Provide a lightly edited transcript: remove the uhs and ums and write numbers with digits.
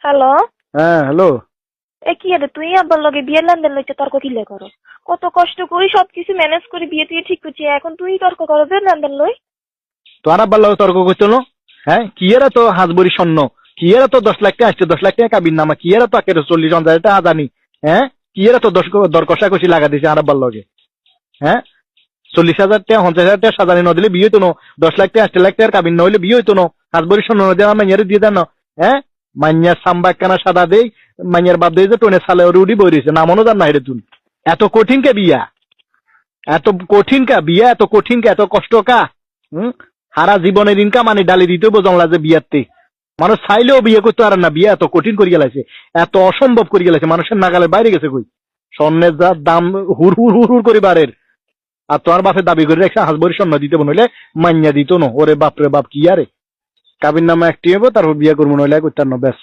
Hello. হ্যাঁ hello. কি রে তুই আব্বার লগে বিয়ের লেনদেন লইতে তর্ক কিলে করো? কত কষ্ট করি সবকিছু ম্যানেজ করে বিয়ে তুই ঠিক করছি, এখন তুই তর্ক করো বিয়ের লেনদেন লই। তোর আব্বার লগে তর্ক করছো না? হ্যাঁ কি এরা তো হাজবরি স্বর্ণ, কি এরা তো 10 লাখ টাকা আসছে, 10 লাখ টাকা কাবির নামা, কি এরা তো 40,000 টাকা আদানি। হ্যাঁ কি এরা তো দর কষাকষি লাগা দিছে আর আব্বার লগে। হ্যাঁ 40,000 টাকা 50,000 টাকা সাজানি ন দিলে বিয়ে হইতো না, 10 লাখ টাকা 8 লাখ টাকার কাবিন না হইলে বিয়ে হইতো না। হাজবরি স্বর্ণ দেওয়া মাইয়ারে দিয়ে দেন না। হ্যাঁ মাইয়ার সাম্বা কানা সাদা দেই, মাইয়ার বাপ দেই যে টোনে সালে ওরে উড়ি বই রয়েছে নামনো জান না হেরে তুই। এত কঠিন কে বিয়া, এত কঠিন কা বিয়া, এত কঠিন কা, এত কষ্ট কা? সারা জীবনের ইনকাম আনি ডালি দিতে বোঝাংলা যে বিয়াতে মানুষ চাইলেও বিয়ে করতে পারে না, বিয়ে এত কঠিন করে গেলাইছে, এত অসম্ভব করে গেলাইছে, মানুষের নাগালের বাইরে গেছে কই। স্বর্ণের যা দাম হুর হুর হুর হুর করে বাড়ের, আর তোমার বাপের দাবি করে রাখছে হাজবরি স্বর্ণ দিতে নইলে মাইয়া দিত না। ওরে বাপরে বাপ কি আরে কাবির নামে একটি হবো তারপর বিয়ে করবো নইলে করতাম না ব্যাস।